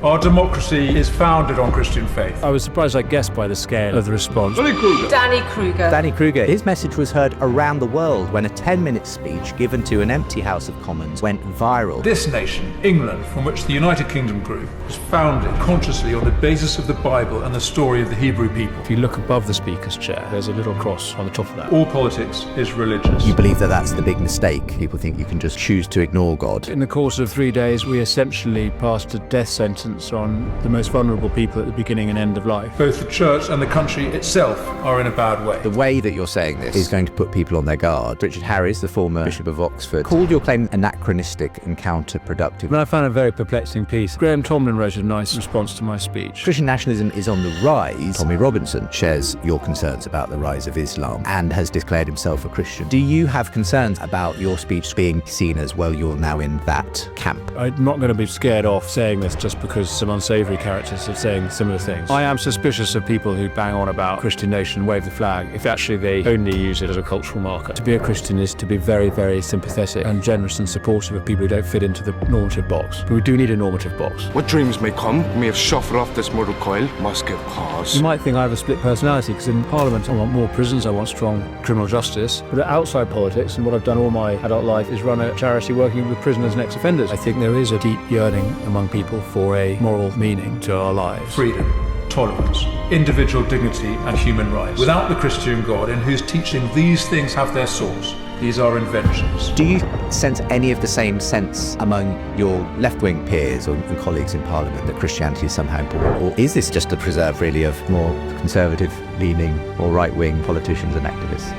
Our democracy is founded on Christian faith. I was surprised, I guess, by the scale of the response. Danny Kruger. Danny Kruger, his message was heard around the world when a 10-minute speech given to an empty House of Commons went viral. This nation, England, from which the United Kingdom grew, was founded consciously on the basis of the Bible and the story of the Hebrew people. If you look above the Speaker's chair, there's a little cross on the top of that. All politics is religious. You believe that that's the big mistake? People think you can just choose to ignore God. In the course of 3 days, we essentially passed a death sentence on the most vulnerable people at the beginning and end of life. Both the church and the country itself are in a bad way. The way that you're saying this is going to put people on their guard. Richard Harries, the former Bishop of Oxford, called your claim anachronistic and counterproductive. And I found a very perplexing piece. Tomlin wrote a nice response to my speech. Christian nationalism is on the rise. Tommy Robinson shares your concerns about the rise of Islam and has declared himself a Christian. Do you have concerns about your speech being seen as, well, you're now in that camp? I'm not going to be scared off saying this just because some unsavoury characters are saying similar things. I am suspicious of people who bang on about Christian nation, wave the flag, if actually they only use it as a cultural marker. To be a Christian is to be very, very sympathetic and generous and supportive of people who don't fit into the normative box. But we do need a normative box. What dreams may come, may have shuffled off this mortal coil, must give pause. You might think I have a split personality because in Parliament I want more prisons, I want strong criminal justice. But outside politics, and what I've done all my adult life is run a charity working with prisoners and ex-offenders. I think there is a deep yearning among people for a moral meaning to our lives. Freedom, tolerance, individual dignity and human rights. Without the Christian God in whose teaching these things have their source, these are inventions. Do you sense any of the same sense among your left-wing peers or colleagues in Parliament that Christianity is somehow important? Or is this just a preserve really of more conservative-leaning or right-wing politicians and activists?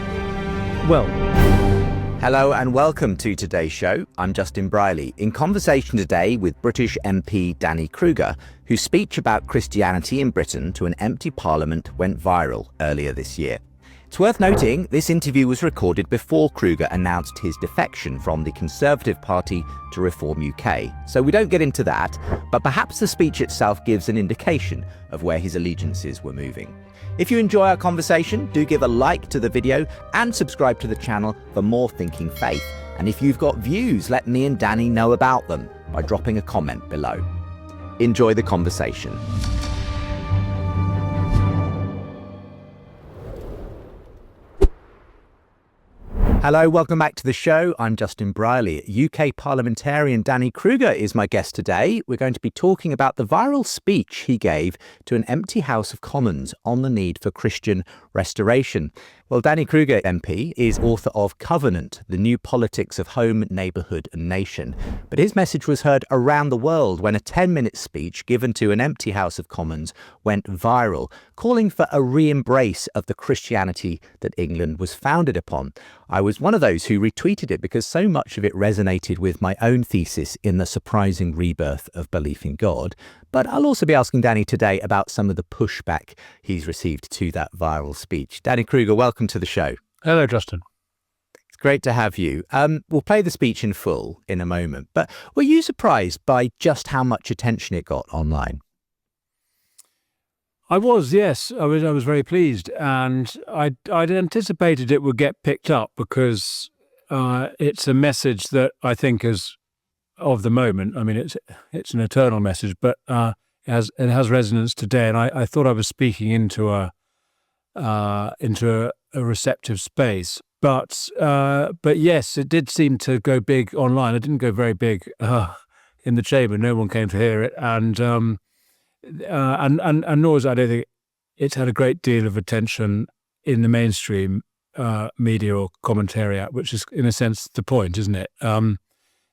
Well, hello and welcome to today's show. I'm Justin Brierley, in conversation today with British MP Danny Kruger, whose speech about Christianity in Britain to an empty Parliament went viral earlier this year. It's worth noting this interview was recorded before Kruger announced his defection from the Conservative Party to Reform UK, so we don't get into that, but perhaps the speech itself gives an indication of where his allegiances were moving. If you enjoy our conversation, do give a like to the video and subscribe to the channel for more Thinking Faith. And if you've got views, let me and Danny know about them by dropping a comment below. Enjoy the conversation. Hello, welcome back to the show. I'm Justin Brierley. UK parliamentarian Danny Kruger is my guest today. We're going to be talking about the viral speech he gave to an empty House of Commons on the need for Christian restoration. Well, Danny Kruger MP is author of Covenant, The New Politics of Home, Neighbourhood and Nation. But his message was heard around the world when a 10-minute speech given to an empty House of Commons went viral, calling for a re-embrace of the Christianity that England was founded upon. I was one of those who retweeted it because so much of it resonated with my own thesis in the Surprising Rebirth of Belief in God. But I'll also be asking Danny today about some of the pushback he's received to that viral speech. Danny Kruger, welcome to the show. hello, Justin. It's great to have you. We'll play the speech in full in a moment, but were you surprised by just how much attention it got online? I was, yes. I was very pleased, and I'd anticipated it would get picked up because it's a message that I think is of the moment. I mean, it's an eternal message, but it has resonance today. And I thought I was speaking into a receptive space, but yes, it did seem to go big online. It didn't go very big in the chamber. No one came to hear it, and nor is I don't think it's had a great deal of attention in the mainstream media or commentariat, which is in a sense the point, isn't it?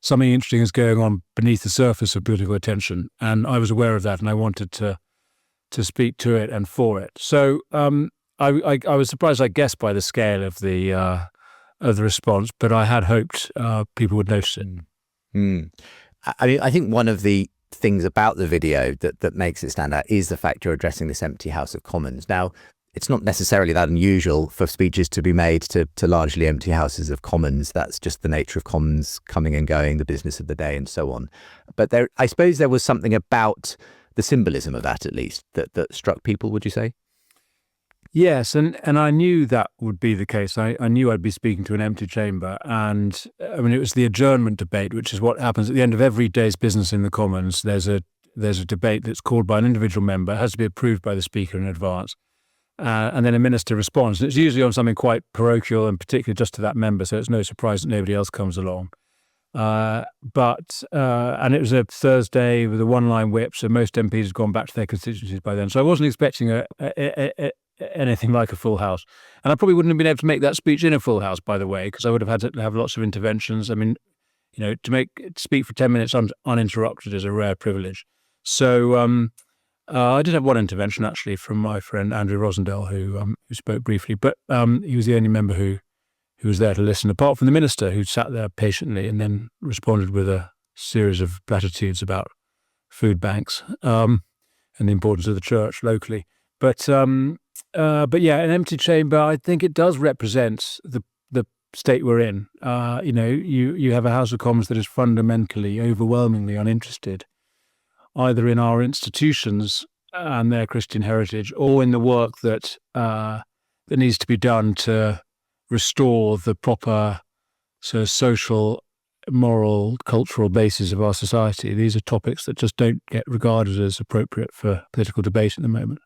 Something interesting is going on beneath the surface of political attention, and I was aware of that, and I wanted to speak to it and for it. So I was surprised, I guess, by the scale of the response, but I had hoped people would notice it. I mean, I think one of the things about the video that makes it stand out is the fact you're addressing this empty House of Commons. Now, it's not necessarily that unusual for speeches to be made to largely empty Houses of Commons. That's just the nature of Commons coming and going, the business of the day and so on. But I suppose there was something about the symbolism of that, at least, that struck people, would you say? Yes, and I knew that would be the case. I knew I'd be speaking to an empty chamber, and I mean, it was the adjournment debate, which is what happens at the end of every day's business in the Commons. There's a there's a debate that's called by an individual member, it has to be approved by the Speaker in advance, and then a minister responds. And it's usually on something quite parochial and particularly just to that member, so it's no surprise that nobody else comes along. And it was a Thursday with a one-line whip, so most MPs had gone back to their constituencies by then. So I wasn't expecting anything like a full house. And I probably wouldn't have been able to make that speech in a full house, by the way, because I would have had to have lots of interventions. I mean, to speak for 10 minutes uninterrupted is a rare privilege. So I did have one intervention, actually, from my friend Andrew Rosendale, who spoke briefly, but he was the only member who was there to listen, apart from the minister, who sat there patiently and then responded with a series of platitudes about food banks and the importance of the church locally. But yeah, an empty chamber, I think it does represent the state we're in. You have a House of Commons that is fundamentally, overwhelmingly uninterested, either in our institutions and their Christian heritage, or in the work that needs to be done to restore the proper sort of social, moral, cultural basis of our society. These are topics that just don't get regarded as appropriate for political debate at the moment.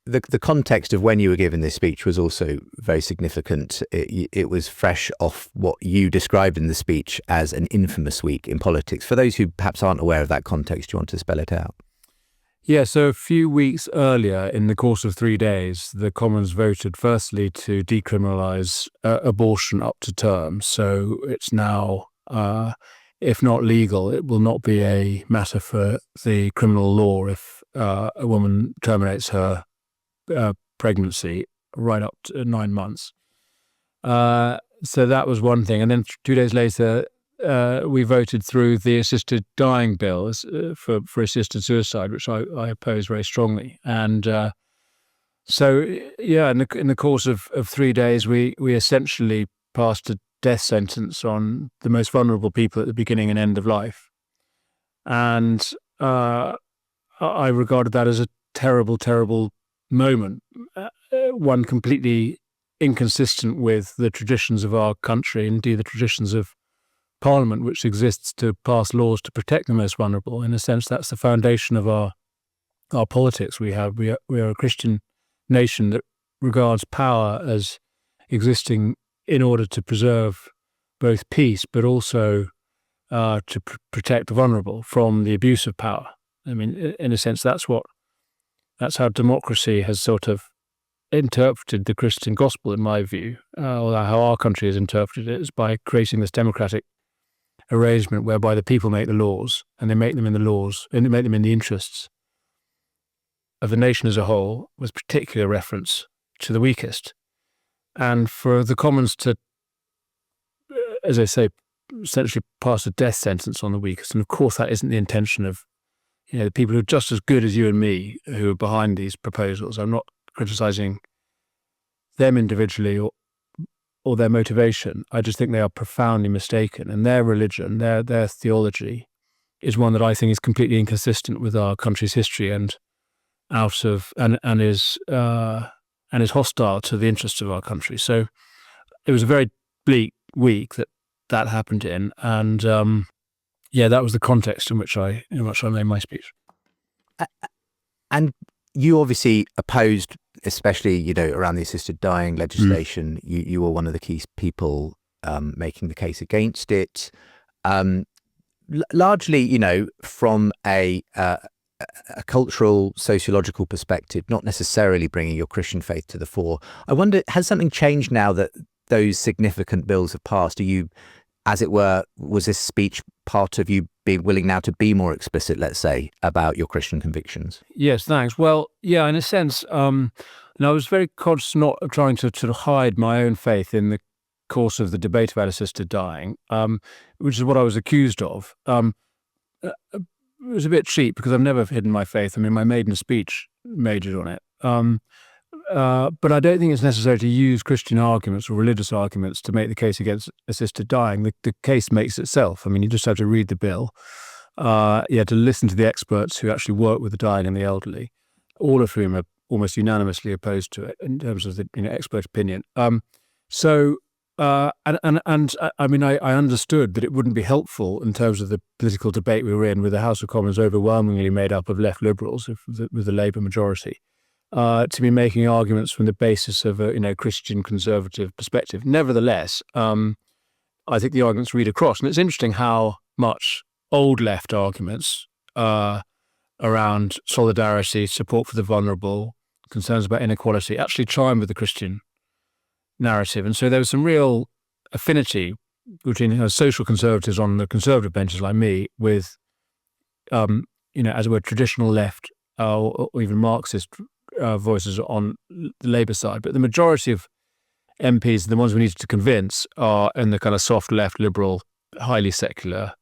The context of when you were giving this speech was also very significant. It was fresh off what you described in the speech as an infamous week in politics. For those who perhaps aren't aware of that context, do you want to spell it out? Yeah, so a few weeks earlier, in the course of 3 days, the Commons voted firstly to decriminalise abortion up to term. So it's now, if not legal, it will not be a matter for the criminal law if a woman terminates her pregnancy right up to 9 months. So that was one thing. And then 2 days later, we voted through the assisted dying bill for assisted suicide, which I oppose very strongly. And so, yeah, in the course of 3 days, we essentially passed a death sentence on the most vulnerable people at the beginning and end of life. And I regarded that as a terrible, terrible moment, one completely inconsistent with the traditions of our country, indeed the traditions of Parliament, which exists to pass laws to protect the most vulnerable. In a sense, that's the foundation of our politics. We are a Christian nation that regards power as existing in order to preserve both peace, but also to protect the vulnerable from the abuse of power. I mean, in a sense, that's how democracy has sort of interpreted the Christian gospel, in my view, or how our country has interpreted it, is by creating this democratic arrangement whereby the people make the laws, and they make them in the interests of the nation as a whole, with particular reference to the weakest. And for the Commons to, as I say, essentially pass a death sentence on the weakest, and of course that isn't the intention of the people who are just as good as you and me who are behind these proposals. I'm not criticising them individually or their motivation. I just think they are profoundly mistaken, and their religion, their theology, is one that I think is completely inconsistent with our country's history and is hostile to the interests of our country. So it was a very bleak week that happened in, and that was the context in which I made my speech. And you obviously opposed, especially around the assisted dying legislation. You were one of the key people making the case against it. Largely, from a cultural, sociological perspective, not necessarily bringing your Christian faith to the fore. I wonder, has something changed now that those significant bills have passed? Are you, as it were, was this speech part of you being willing now to be more explicit, let's say, about your Christian convictions? Yes, thanks. Well, yeah, in a sense, I was very conscious not of trying to sort of hide my own faith in the course of the debate about assisted dying, which is what I was accused of. It was a bit cheap because I've never hidden my faith. I mean, my maiden speech majored on it. But I don't think it's necessary to use Christian arguments or religious arguments to make the case against assisted dying. The case makes itself. I mean, you just have to read the bill. You have to listen to the experts who actually work with the dying and the elderly, all of whom are almost unanimously opposed to it in terms of the expert opinion. So I mean, I understood that it wouldn't be helpful in terms of the political debate we were in, with the House of Commons overwhelmingly made up of left liberals, with the Labour majority, to be making arguments from the basis of a Christian conservative perspective. Nevertheless, I think the arguments read across, and it's interesting how much old left arguments around solidarity, support for the vulnerable, concerns about inequality actually chime with the Christian narrative. And so there was some real affinity between social conservatives on the conservative benches like me with, as it were, traditional left or even Marxist voices on the Labour side. But the majority of MPs, the ones we needed to convince, are in the kind of soft left, liberal, highly secular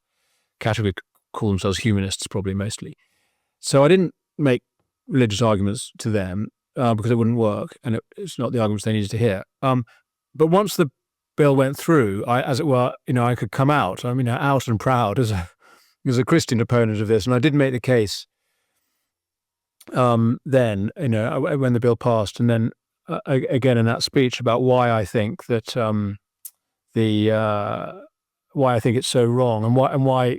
category, call themselves humanists probably mostly. So I didn't make religious arguments to them because it wouldn't work, and it's not the arguments they needed to hear. But once the bill went through, I could come out. Out and proud as a Christian opponent of this, and I did make the case. Then, when the bill passed, and then again in that speech about why I think that why I think it's so wrong, and why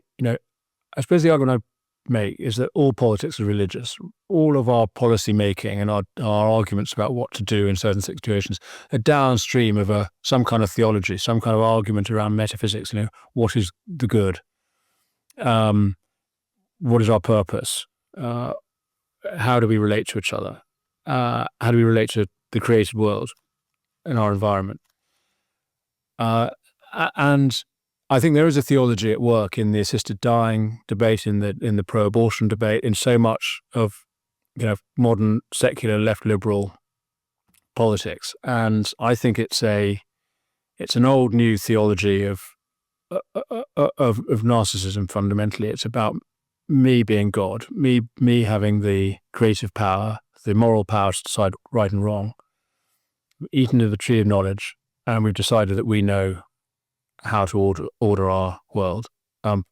I suppose the argument I make is that all politics is religious. All of our policy making and our arguments about what to do in certain situations are downstream of some kind of theology, some kind of argument around metaphysics. What is the good? What is our purpose? How do we relate to each other? How do we relate to the created world and our environment? And I think there is a theology at work in the assisted dying debate, in the pro-abortion debate, in so much of modern secular left liberal politics. And I think it's an old new theology of narcissism. Fundamentally, it's about me being God, me having the creative power, the moral power to decide right and wrong. We've eaten of the tree of knowledge, and we've decided that we know how to order our world. When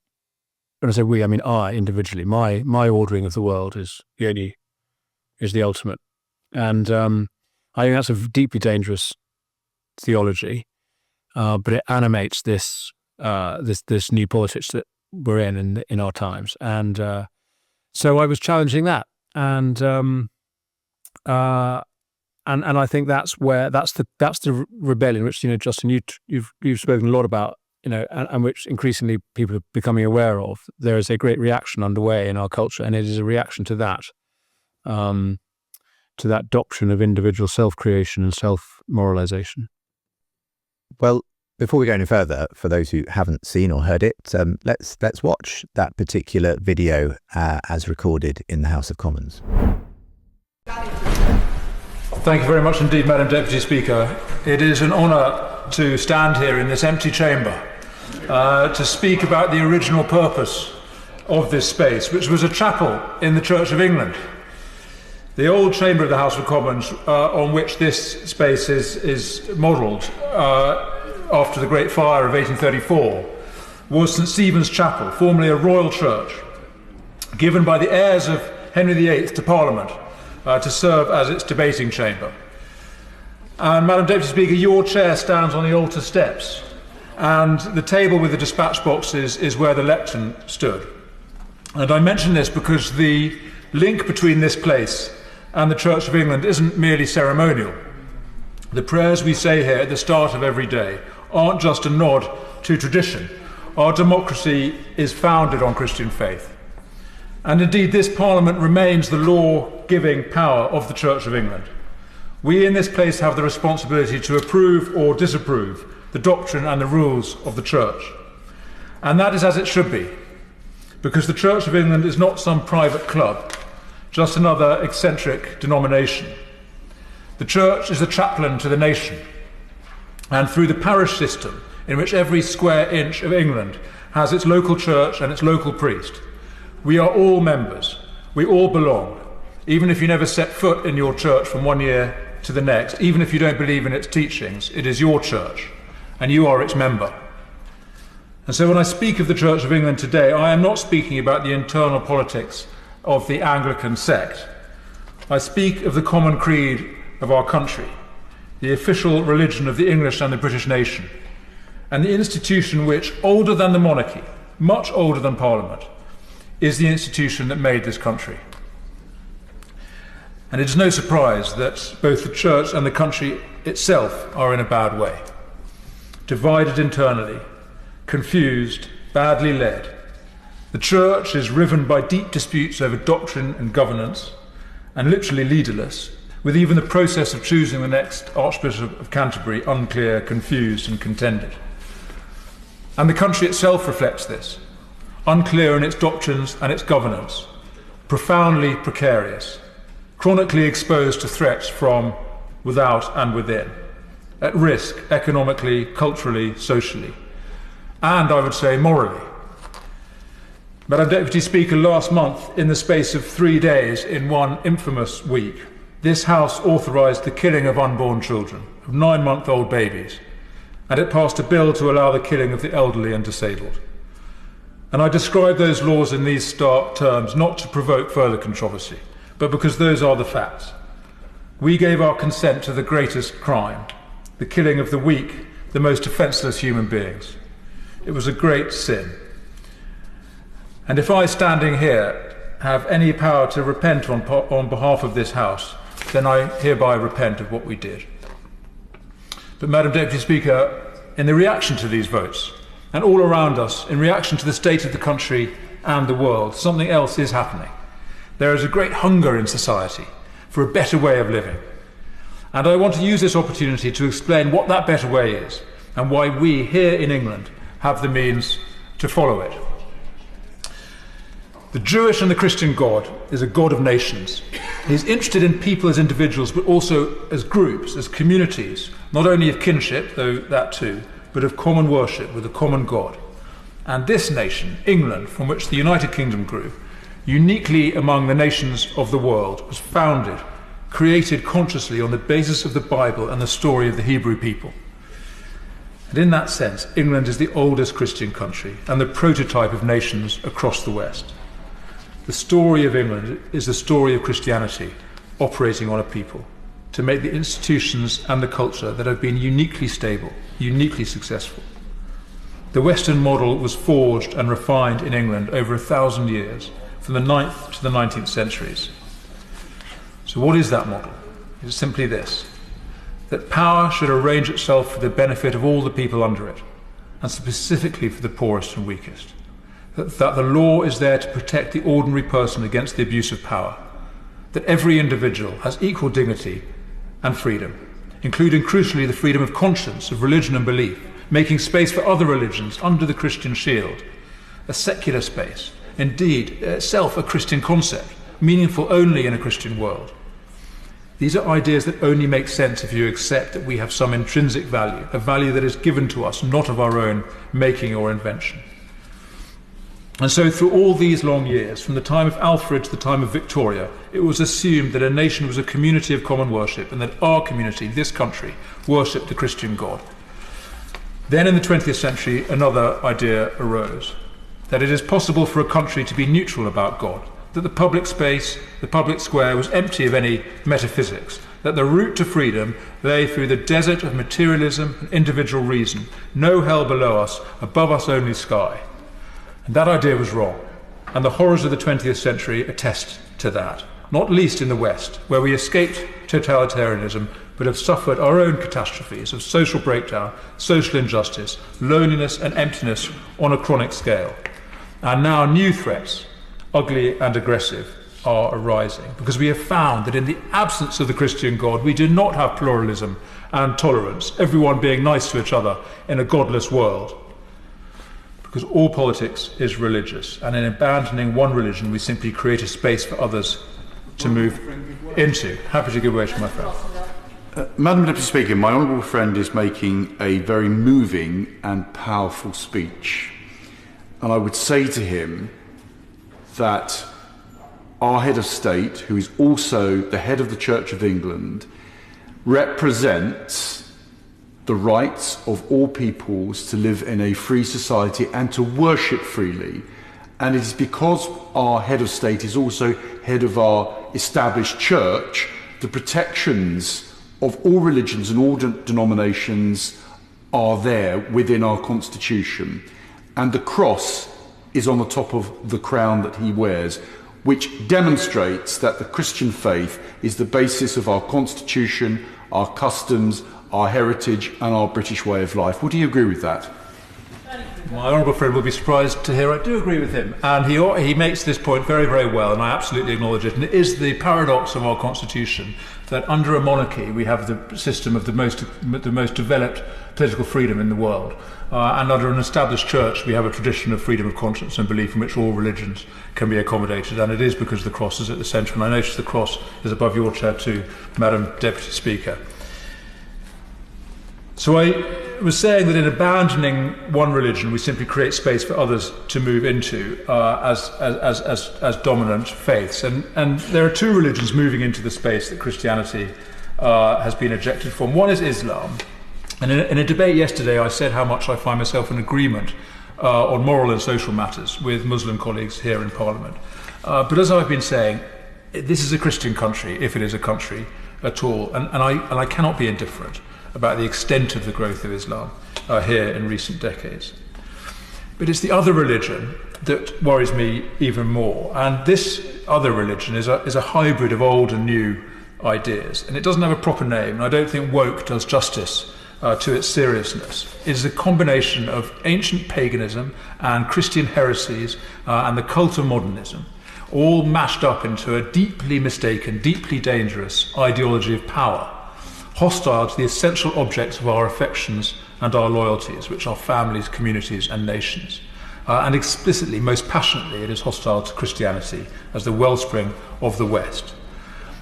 I say we, I mean I individually. My ordering of the world is the ultimate, and I think that's a deeply dangerous theology. But it animates this new politics that we're in our times, and so I was challenging that, and I think that's the rebellion, which Justin, you've spoken a lot about, and which increasingly people are becoming aware of. There is a great reaction underway in our culture, and it is a reaction to that doctrine of individual self-creation and self-moralization. Well, before we go any further, for those who haven't seen or heard it, let's watch that particular video as recorded in the House of Commons. Thank you very much indeed, Madam Deputy Speaker. It is an honour to stand here in this empty chamber to speak about the original purpose of this space, which was a chapel in the Church of England. The old chamber of the House of Commons, on which this space is modelled after the Great Fire of 1834, was St Stephen's Chapel, formerly a royal church, given by the heirs of Henry VIII to Parliament to serve as its debating chamber. And Madam Deputy Speaker, your chair stands on the altar steps, and the table with the dispatch boxes is where the lectern stood. And I mention this because the link between this place and the Church of England isn't merely ceremonial. The prayers we say here at the start of every day aren't just a nod to tradition. Our democracy is founded on Christian faith. And indeed, this Parliament remains the law-giving power of the Church of England. We in this place have the responsibility to approve or disapprove the doctrine and the rules of the Church. And that is as it should be, because the Church of England is not some private club, just another eccentric denomination. The Church is the chaplain to the nation, and through the parish system, in which every square inch of England has its local church and its local priest, we are all members, we all belong, even if you never set foot in your church from one year to the next, even if you don't believe in its teachings, it is your church, and you are its member. And so when I speak of the Church of England today, I am not speaking about the internal politics of the Anglican sect. I speak of the common creed of our country, the official religion of the English and the British nation, and the institution which, older than the monarchy, much older than Parliament, is the institution that made this country. And it is no surprise that both the church and the country itself are in a bad way. Divided internally, confused, badly led. The church is riven by deep disputes over doctrine and governance, and literally leaderless, with even the process of choosing the next Archbishop of Canterbury unclear, confused, and contended. And the country itself reflects this, unclear in its doctrines and its governance, profoundly precarious, chronically exposed to threats from without and within, at risk economically, culturally, socially, and I would say morally. Madam Deputy Speaker, last month, in the space of 3 days in one infamous week, this House authorised the killing of unborn children, of 9-month-old babies, and it passed a bill to allow the killing of the elderly and disabled. And I describe those laws in these stark terms not to provoke further controversy, but because those are the facts. We gave our consent to the greatest crime, the killing of the weak, the most defenceless human beings. It was a great sin. And if I, standing here, have any power to repent on behalf of this House, then I hereby repent of what we did. But, Madam Deputy Speaker, in the reaction to these votes, and all around us, in reaction to the state of the country and the world, something else is happening. There is a great hunger in society for a better way of living. And I want to use this opportunity to explain what that better way is, and why we here in England have the means to follow it. The Jewish and the Christian God is a God of nations. He's interested in people as individuals, but also as groups, as communities, not only of kinship, though that too, but of common worship with a common God. And this nation, England, from which the United Kingdom grew, uniquely among the nations of the world, was founded, created consciously on the basis of the Bible and the story of the Hebrew people. And in that sense, England is the oldest Christian country and the prototype of nations across the West. The story of England is the story of Christianity operating on a people to make the institutions and the culture that have been uniquely stable, uniquely successful. The Western model was forged and refined in England over 1,000 years, from the 9th to the 19th centuries. So what is that model? It's simply this, that power should arrange itself for the benefit of all the people under it, and specifically for the poorest and weakest. That the law is there to protect the ordinary person against the abuse of power, that every individual has equal dignity and freedom, including crucially the freedom of conscience, of religion and belief, making space for other religions under the Christian shield, a secular space, indeed itself a Christian concept, meaningful only in a Christian world. These are ideas that only make sense if you accept that we have some intrinsic value, a value that is given to us, not of our own making or invention. And so through all these long years, from the time of Alfred to the time of Victoria, it was assumed that a nation was a community of common worship and that our community, this country, worshipped the Christian God. Then in the 20th century, another idea arose, that it is possible for a country to be neutral about God, that the public space, the public square was empty of any metaphysics, that the route to freedom lay through the desert of materialism and individual reason, no hell below us, above us only sky. And that idea was wrong, and the horrors of the 20th century attest to that, not least in the West, where we escaped totalitarianism but have suffered our own catastrophes of social breakdown, social injustice, loneliness and emptiness on a chronic scale. And now new threats, ugly and aggressive, are arising, because we have found that in the absence of the Christian God, we do not have pluralism and tolerance, everyone being nice to each other in a godless world. Because all politics is religious, and in abandoning one religion, we simply create a space for others to move into. Happy to give way to my friend. Madam Deputy Speaker, my honourable friend is making a very moving and powerful speech. And I would say to him that our head of state, who is also the head of the Church of England, represents the rights of all peoples to live in a free society and to worship freely. And it is because our head of state is also head of our established church, the protections of all religions and all denominations are there within our constitution. And the cross is on the top of the crown that he wears, which demonstrates that the Christian faith is the basis of our constitution, our customs, our heritage, and our British way of life. Would you agree with that? My honourable friend will be surprised to hear I do agree with him. And he makes this point very, very well, and I absolutely acknowledge it. And it is the paradox of our constitution that under a monarchy we have the system of the most developed political freedom in the world. And under an established church we have a tradition of freedom of conscience and belief in which all religions can be accommodated. And it is because the cross is at the centre. And I notice the cross is above your chair too, Madam Deputy Speaker. So I was saying that in abandoning one religion, we simply create space for others to move into as dominant faiths. And there are two religions moving into the space that Christianity has been ejected from. One is Islam. And in a debate yesterday, I said how much I find myself in agreement on moral and social matters with Muslim colleagues here in Parliament. But as I've been saying, this is a Christian country, if it is a country at all. And I cannot be indifferent about the extent of the growth of Islam here in recent decades. But it's the other religion that worries me even more. And this other religion is a hybrid of old and new ideas. And it doesn't have a proper name, and I don't think woke does justice to its seriousness. It is a combination of ancient paganism and Christian heresies and the cult of modernism, all mashed up into a deeply mistaken, deeply dangerous ideology of power, hostile to the essential objects of our affections and our loyalties, which are families, communities and nations. And explicitly, most passionately, it is hostile to Christianity as the wellspring of the West.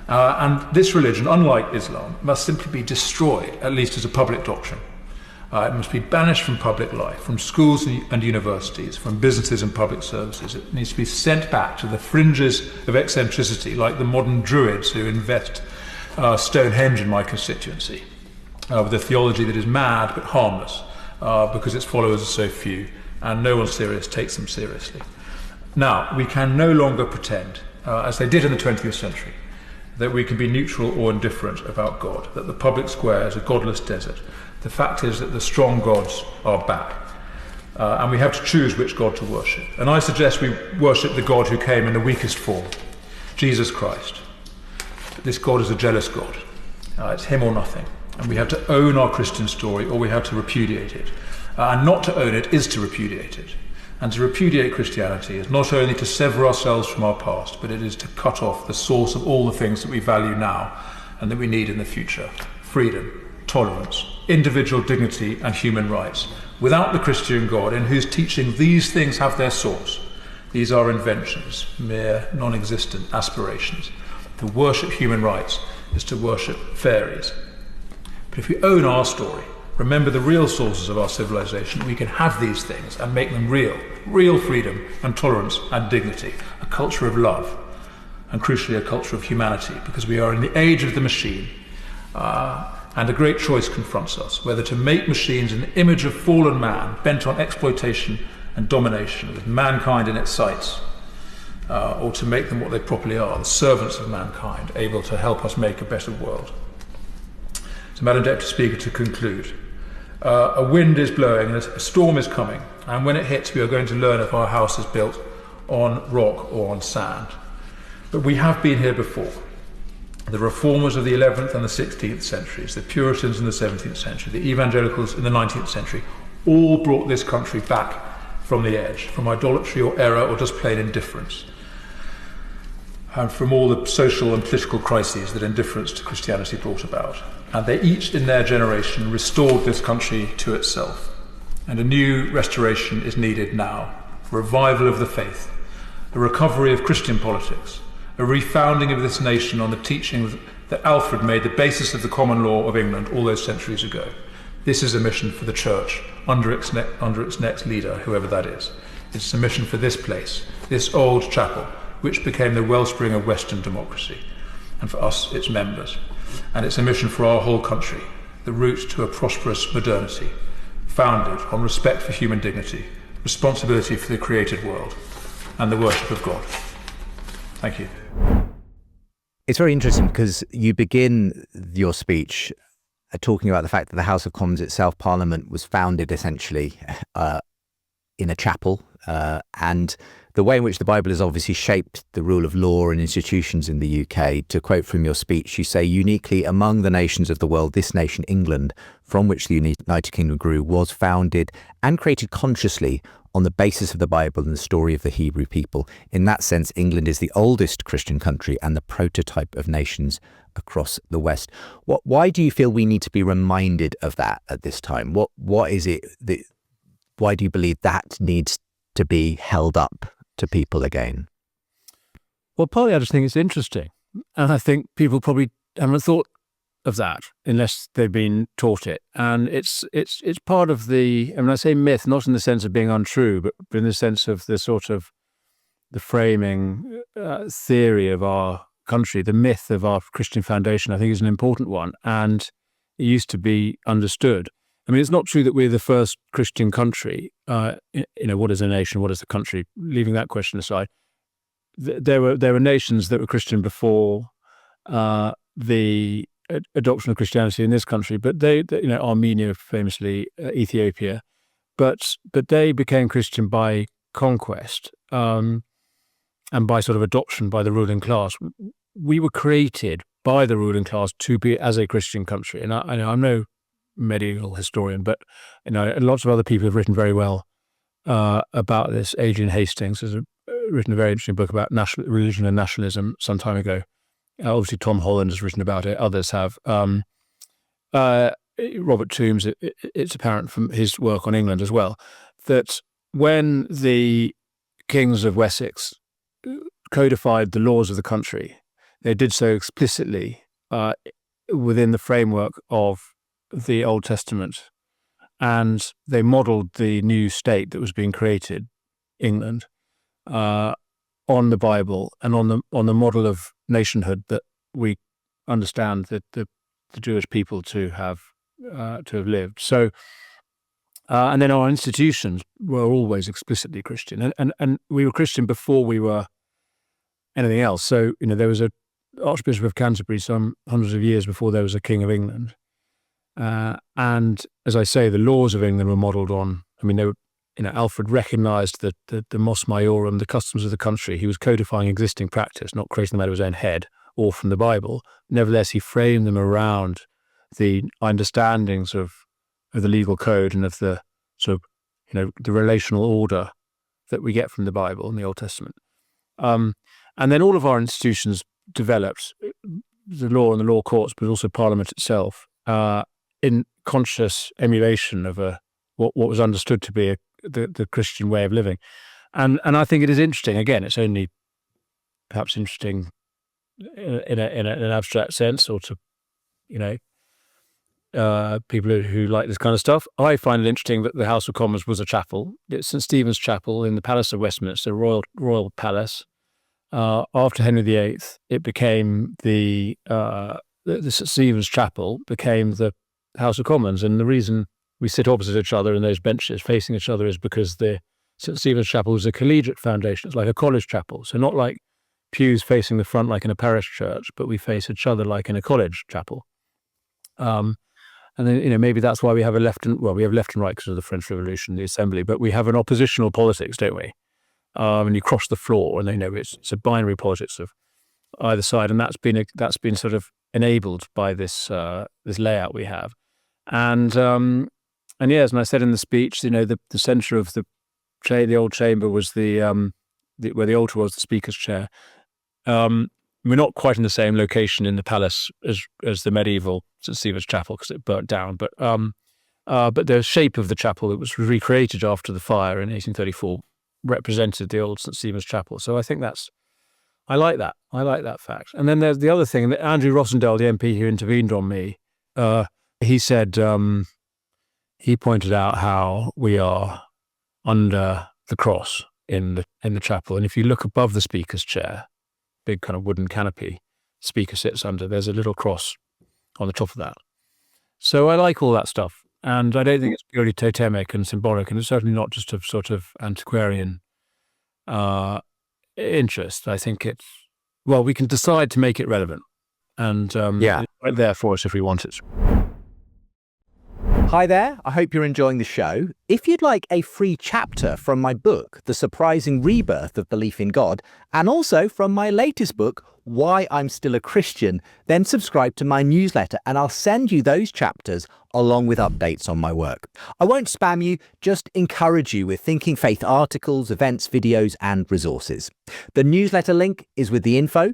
And this religion, unlike Islam, must simply be destroyed, at least as a public doctrine. It must be banished from public life, from schools and universities, from businesses and public services. It needs to be sent back to the fringes of eccentricity, like the modern Druids who invest Stonehenge in my constituency, with a theology that is mad but harmless, because its followers are so few, and no one serious takes them seriously. Now, we can no longer pretend, as they did in the 20th century, that we can be neutral or indifferent about God, that the public square is a godless desert. The fact is that the strong gods are back, and we have to choose which God to worship. And I suggest we worship the God who came in the weakest form, Jesus Christ. This God is a jealous God. It's him or nothing. And we have to own our Christian story, or we have to repudiate it. And not to own it is to repudiate it. And to repudiate Christianity is not only to sever ourselves from our past, but it is to cut off the source of all the things that we value now and that we need in the future. Freedom, tolerance, individual dignity and human rights. Without the Christian God, in whose teaching these things have their source, these are inventions, mere non-existent aspirations. To worship human rights is to worship fairies. But if we own our story, remember the real sources of our civilization, we can have these things and make them real freedom and tolerance and dignity, a culture of love, and crucially a culture of humanity, because we are in the age of the machine, and a great choice confronts us, whether to make machines in the image of fallen man, bent on exploitation and domination, with mankind in its sights, or to make them what they properly are, the servants of mankind, able to help us make a better world. So, Madam Deputy Speaker, to conclude, a wind is blowing and a storm is coming, and when it hits we are going to learn if our house is built on rock or on sand. But we have been here before. The reformers of the 11th and the 16th centuries, the Puritans in the 17th century, the evangelicals in the 19th century, all brought this country back from the edge, from idolatry or error or just plain indifference, and from all the social and political crises that indifference to Christianity brought about. And they each in their generation restored this country to itself. And a new restoration is needed now, a revival of the faith, a recovery of Christian politics, a refounding of this nation on the teachings that Alfred made the basis of the common law of England all those centuries ago. This is a mission for the Church under its next leader, whoever that is. It's a mission for this place, this old chapel, which became the wellspring of Western democracy, and for us, its members. And it's a mission for our whole country, the route to a prosperous modernity, founded on respect for human dignity, responsibility for the created world, and the worship of God. Thank you. It's very interesting because you begin your speech talking about the fact that the House of Commons itself, Parliament, was founded essentially in a chapel, and the way in which the Bible has obviously shaped the rule of law and institutions in the UK. To quote from your speech, you say, uniquely among the nations of the world, this nation, England, from which the United Kingdom grew, was founded and created consciously on the basis of the Bible and the story of the Hebrew people. In that sense, England is the oldest Christian country and the prototype of nations across the West. Why do you feel we need to be reminded of that at this time? What is it that, why do you believe that needs to be held up to people again? Well, partly I just think it's interesting. And I think people probably haven't thought of that unless they've been taught it. And it's part of the, I mean, I say myth, not in the sense of being untrue, but in the sense of the sort of the framing theory of our country. The myth of our Christian foundation, I think, is an important one. And it used to be understood. I mean, it's not true that we're the first Christian country. What is a nation? What is a country? Leaving that question aside, there were nations that were Christian before the adoption of Christianity in this country. But they Armenia, famously, Ethiopia, but they became Christian by conquest and by sort of adoption by the ruling class. We were created by the ruling class to be as a Christian country, and I'm no medieval historian, but lots of other people have written very well about this. Adrian Hastings has written a very interesting book about religion and nationalism some time ago. Obviously, Tom Holland has written about it. Others have. Robert Toombs, it's apparent from his work on England as well, that when the kings of Wessex codified the laws of the country, they did so explicitly within the framework of the Old Testament, and they modelled the new state that was being created, England, on the Bible and on the model of nationhood that we understand that the Jewish people to have lived. So, and then our institutions were always explicitly Christian, and we were Christian before we were anything else. So, there was a Archbishop of Canterbury some hundreds of years before there was a King of England. And as I say, the laws of England were modelled on, they were, Alfred recognised that the Mos Maiorum, the customs of the country, he was codifying existing practice, not creating them out of his own head or from the Bible. Nevertheless, he framed them around the understandings of the legal code and of the sort of, the relational order that we get from the Bible and the Old Testament. And then all of our institutions developed, the law and the law courts, but also Parliament itself, in conscious emulation of what was understood to be the Christian way of living. And I think it is interesting. Again, it's only perhaps interesting in an abstract sense, or to people who like this kind of stuff. I find it interesting that the House of Commons was a chapel. It's St Stephen's Chapel in the Palace of Westminster, Royal Palace. After Henry VIII, it became the St Stephen's Chapel became the House of Commons, and the reason we sit opposite each other in those benches facing each other is because the St Stephen's Chapel was a collegiate foundation. It's like a college chapel, so not like pews facing the front like in a parish church, but we face each other like in a college chapel. And then maybe that's why we have left and right because of the French Revolution, the Assembly, but we have an oppositional politics, don't we? And you cross the floor, and it's a binary politics of either side, and that's been sort of enabled by this layout we have. And yes, and I said in the speech, the centre of the old chamber was where the altar was, the Speaker's chair. We're not quite in the same location in the palace as the medieval St Stephen's Chapel because it burnt down, but the shape of the chapel that was recreated after the fire in 1834 represented the old St Stephen's Chapel. So I think I like that. I like that fact. And then there's the other thing that Andrew Rossendale, the MP who intervened on me, he said, he pointed out how we are under the cross in the chapel. And if you look above the Speaker's chair, big kind of wooden canopy, Speaker sits under, there's a little cross on the top of that. So I like all that stuff. And I don't think it's purely totemic and symbolic, and it's certainly not just a sort of antiquarian interest. I think well, we can decide to make it relevant, and Yeah. it's right there for us if we want it. Hi there, I hope you're enjoying the show. If you'd like a free chapter from my book, The Surprising Rebirth of Belief in God, and also from my latest book, Why I'm Still a Christian, then subscribe to my newsletter and I'll send you those chapters along with updates on my work. I won't spam you, just encourage you with Thinking Faith articles, events, videos, and resources. The newsletter link is with the info.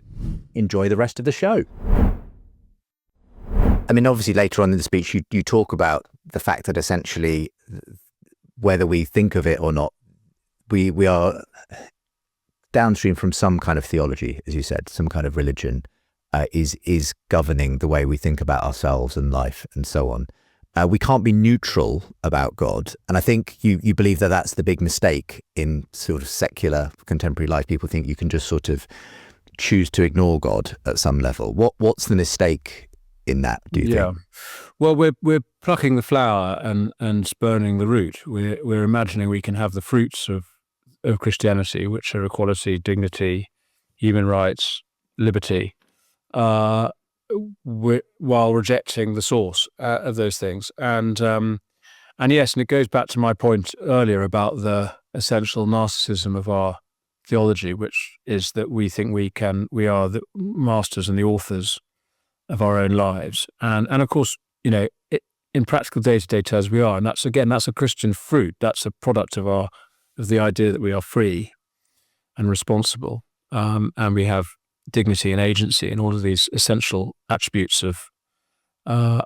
Enjoy the rest of the show. I mean, obviously, later on in the speech, you talk about the fact that essentially, whether we think of it or not, we are downstream from some kind of theology, as you said, some kind of religion is governing the way we think about ourselves and life and so on. We can't be neutral about God. And I think you believe that that's the big mistake in sort of secular contemporary life. People think you can just sort of choose to ignore God at some level. What's the mistake in that, do you think? Well, we're plucking the flower and spurning the root. We're imagining we can have the fruits of Christianity, which are equality, dignity, human rights, liberty, while rejecting the source of those things. And yes, and it goes back to my point earlier about the essential narcissism of our theology, which is that we think we are the masters and the authors of our own lives, and of course, in practical day-to-day terms, we are, and that's a Christian fruit. That's a product of the idea that we are free and responsible, and we have dignity and agency, and all of these essential attributes of man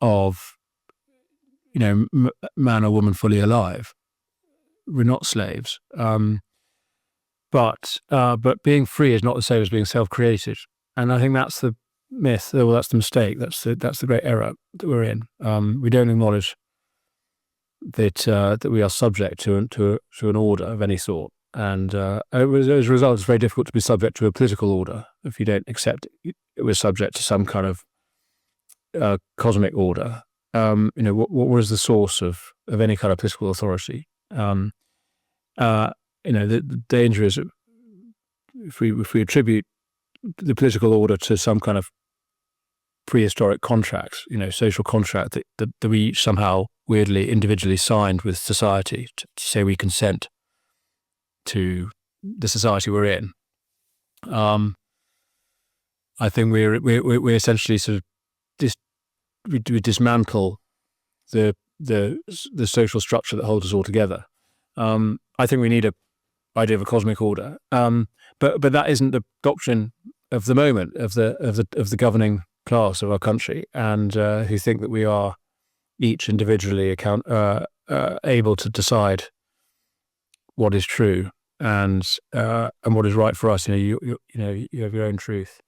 or woman fully alive. We're not slaves, but being free is not the same as being self-created, and I think that's the myth. Well, that's the mistake. That's the great error that we're in. We don't acknowledge that we are subject to an order of any sort, and as a result, it's very difficult to be subject to a political order if you don't accept it. We're subject to some kind of cosmic order. What was the source of any kind of political authority? The danger is if we attribute the political order to some kind of prehistoric contract, social contract that we somehow weirdly individually signed with society to say we consent to the society we're in. I think we essentially sort of we dismantle the social structure that holds us all together. I think we need a idea of a cosmic order, but that isn't the doctrine of the moment of the governing class of our country, and who think that we are each individually able to decide what is true and what is right for us. You have your own truth.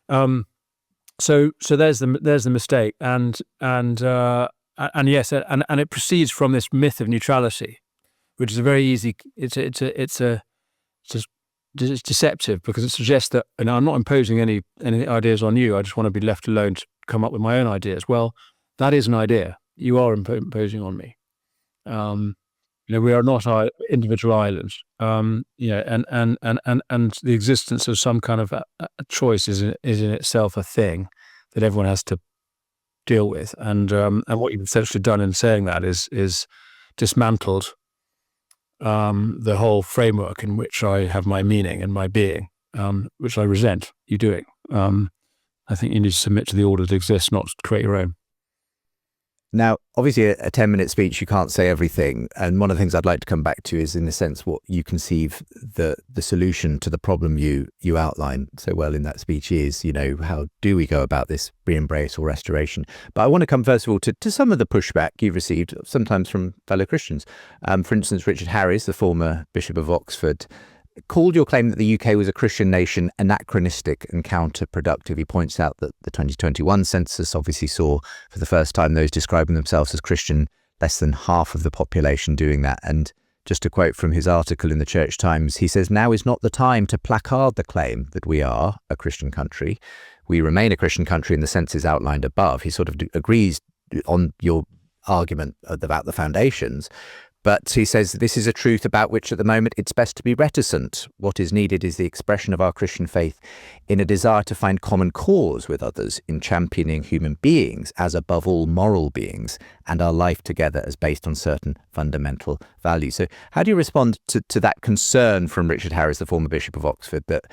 So there's the mistake, and yes, and it proceeds from this myth of neutrality, which is a very easy. It's deceptive because it suggests that, and I'm not imposing any ideas on you. I just want to be left alone to come up with my own ideas. Well, that is an idea. You are imposing on me. We are not our individual islands. And the existence of some kind of a choice is in itself a thing that everyone has to deal with. And what you've essentially done in saying that is dismantled the whole framework in which I have my meaning and my being, which I resent you doing. I think you need to submit to the order that exists, not create your own. Now, obviously, a 10-minute speech, you can't say everything. And one of the things I'd like to come back to is, in a sense, what you conceive the solution to the problem you outline so well in that speech is, how do we go about this re-embrace or restoration? But I want to come, first of all, to some of the pushback you've received, sometimes from fellow Christians. For instance, Richard Harries, the former Bishop of Oxford, called your claim that the UK was a Christian nation anachronistic and counterproductive. He points out that the 2021 census obviously saw for the first time those describing themselves as Christian, less than half of the population doing that. And just to quote from his article in the Church Times, he says, "Now is not the time to placard the claim that we are a Christian country. We remain a Christian country in the senses outlined above." He sort of agrees on your argument about the foundations, But he says this is a truth about which at the moment it's best to be reticent. What is needed is the expression of our Christian faith in a desire to find common cause with others in championing human beings as above all moral beings and our life together as based on certain fundamental values. So how do you respond to that concern from Richard Harries, the former Bishop of Oxford, that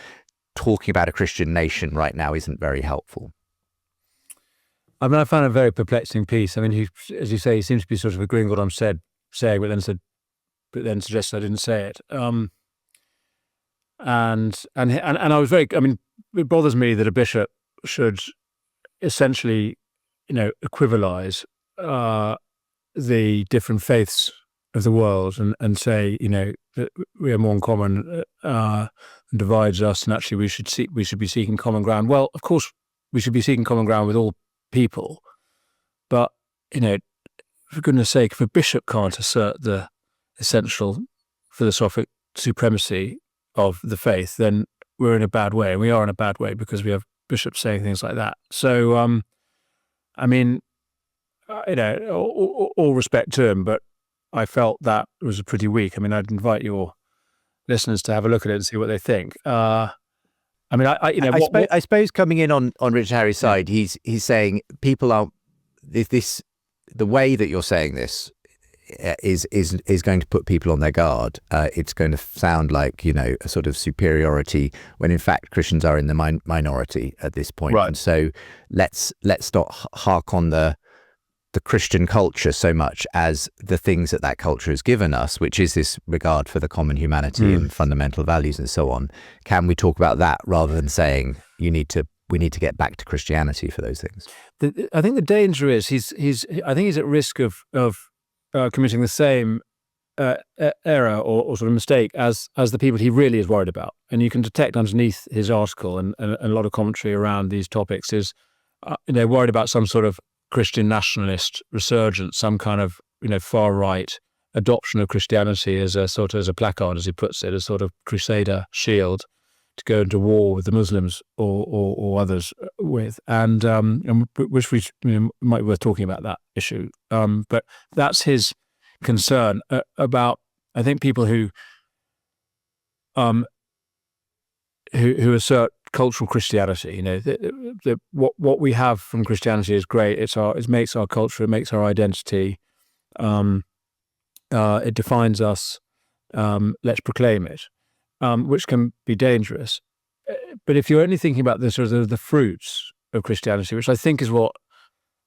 talking about a Christian nation right now isn't very helpful? I mean, I found it a very perplexing piece. I mean, he, as you say, he seems to be sort of agreeing with what I'm saying, but then suggests I didn't say it. And I was very. I mean, it bothers me that a bishop should essentially, equivalize the different faiths of the world and say, that we are more in common divides us, and actually we should be seeking common ground. Well, of course, we should be seeking common ground with all people, but for goodness sake, if a bishop can't assert the essential philosophic supremacy of the faith, then we're in a bad way, and we are in a bad way because we have bishops saying things like that. So, I mean, all respect to him, but I felt that was pretty weak. I mean, I'd invite your listeners to have a look at it and see what they think. I mean, I suppose coming in on Richard Harries' side, he's saying people are the way that you're saying this is going to put people on their guard. It's going to sound like a sort of superiority when in fact Christians are in the minority at this point. Right. And so let's not hark on the Christian culture so much as the things that culture has given us, which is this regard for the common humanity and fundamental values and so on. Can we talk about that rather than saying we need to get back to Christianity for those things? I think the danger is I think he's at risk of committing the same error or sort of mistake as the people he really is worried about. And you can detect underneath his article and a lot of commentary around these topics is worried about some sort of Christian nationalist resurgence, some kind of far right adoption of Christianity as a placard, as he puts it, a sort of crusader shield to go into war with the Muslims or others with, and which we might be worth talking about that issue. But that's his concern about, I think, people who assert cultural Christianity. What we have from Christianity is great. It makes our culture, it makes our identity. It defines us. Let's proclaim it. Which can be dangerous. But if you're only thinking about the fruits of Christianity, which I think is what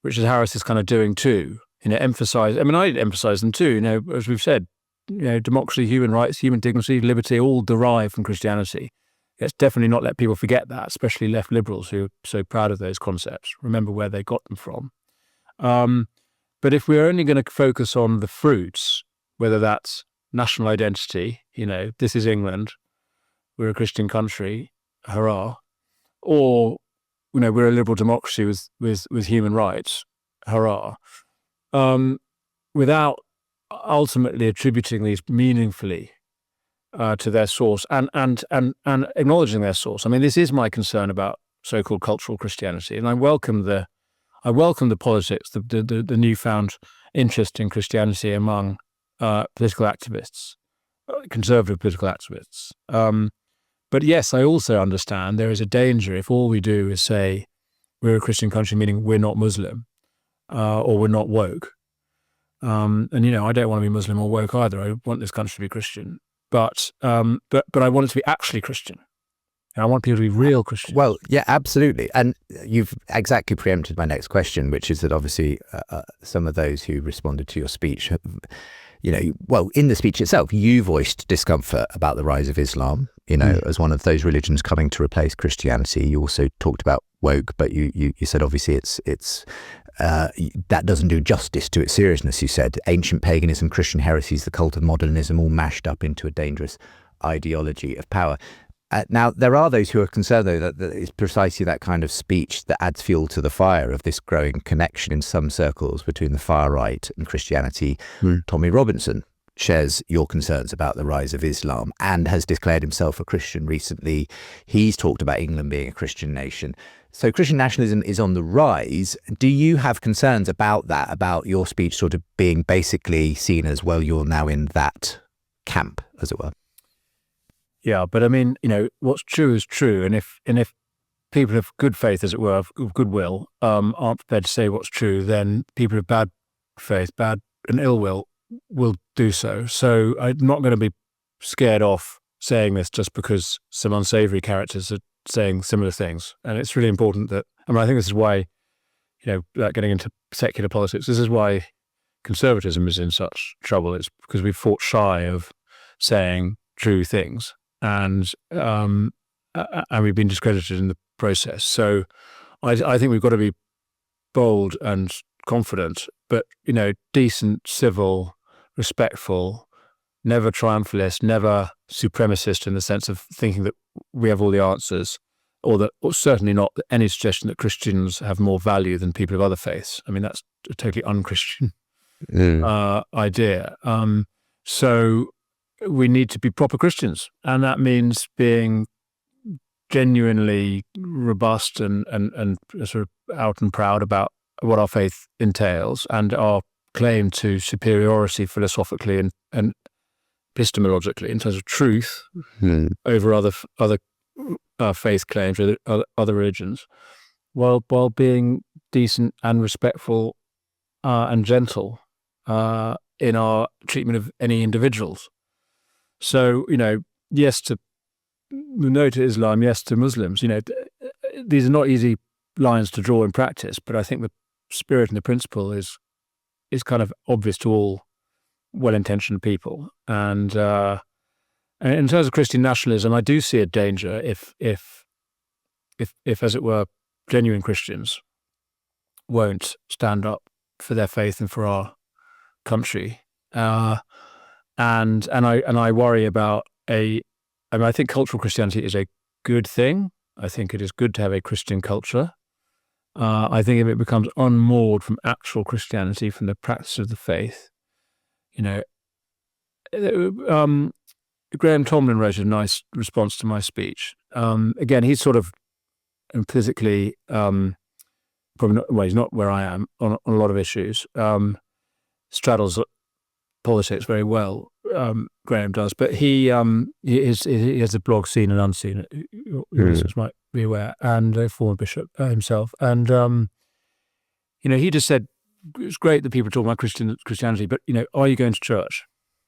Richard Harries is kind of doing too, emphasize. I mean, I emphasize them too. As we've said, democracy, human rights, human dignity, liberty, all derive from Christianity. Let's definitely not let people forget that, especially left liberals who are so proud of those concepts. Remember where they got them from. But if we're only going to focus on the fruits, whether that's national identity, this is England, we're a Christian country, hurrah, or we're a liberal democracy with human rights, hurrah, without ultimately attributing these meaningfully to their source and acknowledging their source. I mean, this is my concern about so-called cultural Christianity, and I welcome the politics, the newfound interest in Christianity among political activists, conservative political activists. But yes, I also understand there is a danger if all we do is say we're a Christian country, meaning we're not Muslim or we're not woke. And I don't want to be Muslim or woke either. I want this country to be Christian, but I want it to be actually Christian. And I want people to be real Christians. Well, yeah, absolutely. And you've exactly preempted my next question, which is that obviously some of those who responded to your speech in the speech itself, you voiced discomfort about the rise of Islam, as one of those religions coming to replace Christianity. You also talked about woke, but you said obviously it's that doesn't do justice to its seriousness. You said ancient paganism, Christian heresies, the cult of modernism, all mashed up into a dangerous ideology of power. Now, there are those who are concerned, though, that it's precisely that kind of speech that adds fuel to the fire of this growing connection in some circles between the far right and Christianity. Tommy Robinson shares your concerns about the rise of Islam and has declared himself a Christian recently. He's talked about England being a Christian nation. So Christian nationalism is on the rise. Do you have concerns about that, about your speech sort of being basically seen as, well, you're now in that camp, as it were? Yeah, but I mean, what's true is true, and if people of good faith, as it were, of goodwill, aren't prepared to say what's true, then people of bad faith, bad and ill will do so. So I'm not going to be scared off saying this just because some unsavory characters are saying similar things. And it's really important that, I think this is why, without getting into secular politics, this is why conservatism is in such trouble. It's because we've fought shy of saying true things, and we've been discredited in the process. So I think we've got to be bold and confident, but decent, civil, respectful, never triumphalist, never supremacist in the sense of thinking that we have all the answers, or certainly not any suggestion that Christians have more value than people of other faiths. I mean, that's a totally un-Christian idea. So we need to be proper Christians, and that means being genuinely robust and sort of out and proud about what our faith entails and our claim to superiority philosophically and epistemologically in terms of truth over other faith claims or other religions, while being decent and respectful and gentle in our treatment of any individuals. So, yes to no to Islam, yes to Muslims. These are not easy lines to draw in practice, but I think the spirit and the principle is kind of obvious to all well-intentioned people. And in terms of Christian nationalism, I do see a danger if as it were, genuine Christians won't stand up for their faith and for our country. And I worry about I think cultural Christianity is a good thing. I think it is good to have a Christian culture. I think if it becomes unmoored from actual Christianity, from the practice of the faith, Graham Tomlin wrote a nice response to my speech. Again, he's sort of implicitly, probably not, well, he's not where I am on a lot of issues, straddles politics very well, Graham does, but he has a blog, Seen and Unseen, your listeners might be aware, and a former bishop himself. And, he just said, it's great that people talk about Christianity, but, are you going to church?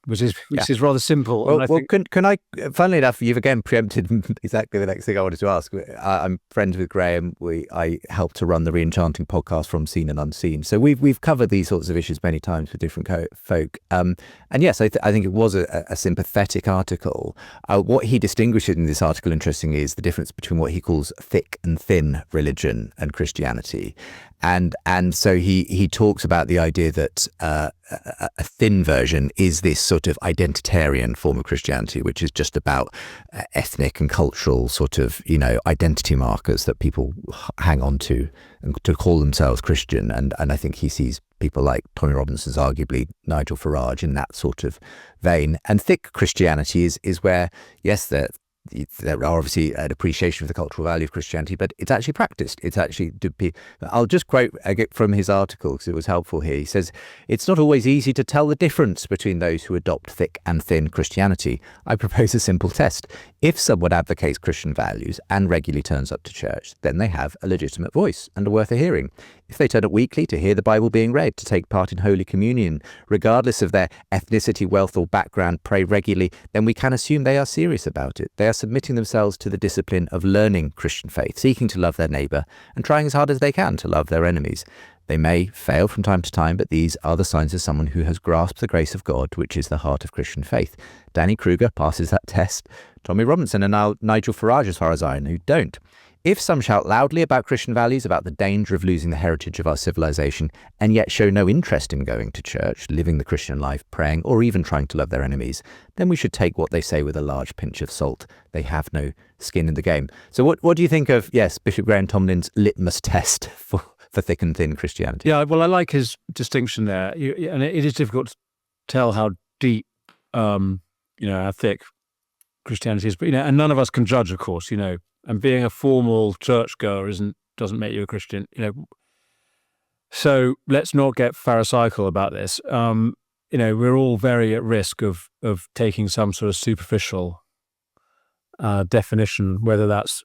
Which is rather simple. Well, and I think, can I, funnily enough, you've again preempted exactly the next thing I wanted to ask. I'm friends with Graham. I helped to run the Re-enchanting podcast from Seen and Unseen. So we've covered these sorts of issues many times with different folk. And yes, I think it was a sympathetic article. What he distinguishes in this article, interestingly, is the difference between what he calls thick and thin religion and Christianity. And so he talks about the idea that a thin version is this sort of identitarian form of Christianity, which is just about ethnic and cultural sort of, identity markers that people hang on to and to call themselves Christian. And I think he sees people like Tommy Robinson's, arguably Nigel Farage, in that sort of vein. And thick Christianity is where, yes, there are obviously an appreciation of the cultural value of Christianity, but it's actually practiced. It's actually, I'll just quote from his article because it was helpful here. He says, "It's not always easy to tell the difference between those who adopt thick and thin Christianity. I propose a simple test. If someone advocates Christian values and regularly turns up to church, then they have a legitimate voice and are worth a hearing. If they turn up weekly to hear the Bible being read, to take part in Holy Communion, regardless of their ethnicity, wealth or background, pray regularly, then we can assume they are serious about it. They are submitting themselves to the discipline of learning Christian faith, seeking to love their neighbour and trying as hard as they can to love their enemies. They may fail from time to time, but these are the signs of someone who has grasped the grace of God, which is the heart of Christian faith. Danny Kruger passes that test. Tommy Robinson and now Nigel Farage, as far as I know, don't. If some shout loudly about Christian values, about the danger of losing the heritage of our civilization, and yet show no interest in going to church, living the Christian life, praying, or even trying to love their enemies, then we should take what they say with a large pinch of salt. They have no skin in the game." So what do you think of, yes, Bishop Graham Tomlin's litmus test for thick and thin Christianity? Yeah, well, I like his distinction there. And it is difficult to tell how deep, how thick Christianity is. But, and none of us can judge, of course, and being a formal churchgoer doesn't make you a Christian. So let's not get pharisaical about this. We're all very at risk of taking some sort of superficial definition, whether that's,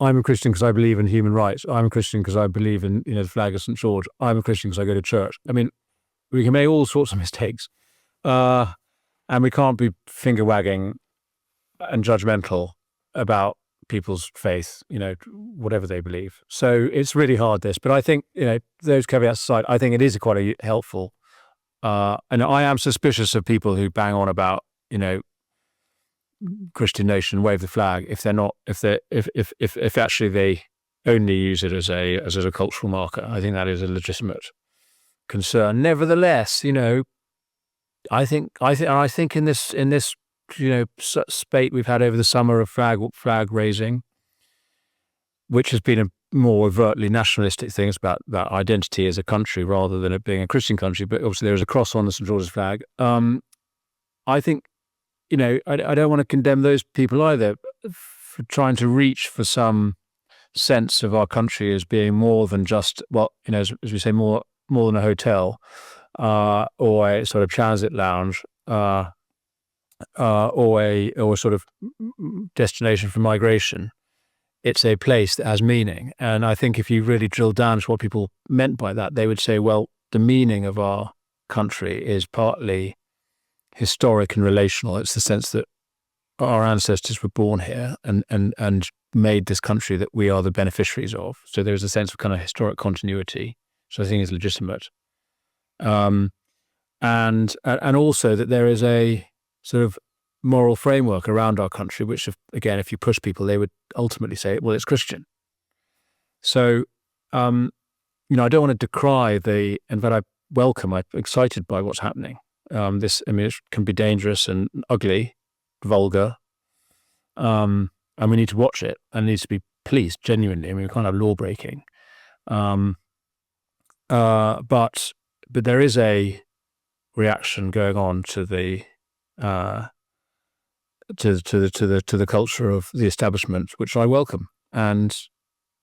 I'm a Christian because I believe in human rights. I'm a Christian because I believe in, the flag of St. George. I'm a Christian because I go to church. I mean, we can make all sorts of mistakes. And we can't be finger wagging and judgmental about people's faith, whatever they believe. So it's really hard, this. But I think, those caveats aside, I think it is quite helpful. And I am suspicious of people who bang on about, Christian nation, wave the flag, if actually they only use it as a cultural marker. I think that is a legitimate concern. Nevertheless, I think in this spate we've had over the summer of flag raising, which has been a more overtly nationalistic thing. It's about identity as a country rather than it being a Christian country. But obviously there is a cross on the St. George's flag. I think, I don't want to condemn those people either for trying to reach for some sense of our country as being more than just, as we say, more than a hotel or a sort of transit lounge or a sort of destination for migration. It's a place that has meaning. And I think if you really drill down to what people meant by that, they would say, well, the meaning of our country is partly historic and relational. It's the sense that our ancestors were born here and made this country that we are the beneficiaries of. So there's a sense of kind of historic continuity, which I think is legitimate. And also that there is a sort of moral framework around our country, which, again, if you push people, they would ultimately say, well, it's Christian. So, I don't want to decry but I welcome, I'm excited by what's happening. It can be dangerous and ugly, vulgar, and we need to watch it, and it needs to be policed genuinely. We can't have law breaking. But there is a reaction going on to the culture of the establishment, which I welcome. And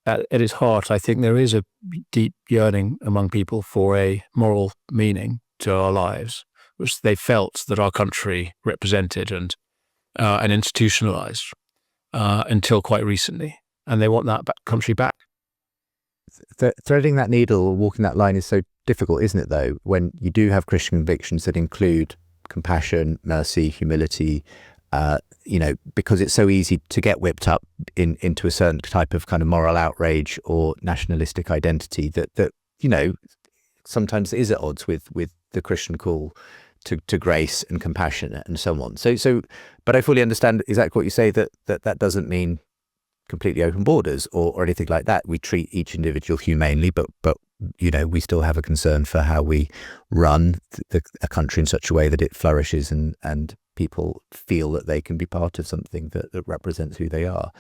at its heart, I think there is a deep yearning among people for a moral meaning to our lives, which they felt that our country represented and institutionalized until quite recently. And they want that country back. Threading that needle or walking that line is so difficult, isn't it, though, when you do have Christian convictions that include compassion, mercy, humility, because it's so easy to get whipped up into a certain type of kind of moral outrage or nationalistic identity that sometimes is at odds with the Christian call to grace and compassion and so on. So, but I fully understand exactly what you say, that doesn't mean completely open borders or anything like that. We treat each individual humanely, but we still have a concern for how we run a country in such a way that it flourishes and people feel that they can be part of something that represents who they are.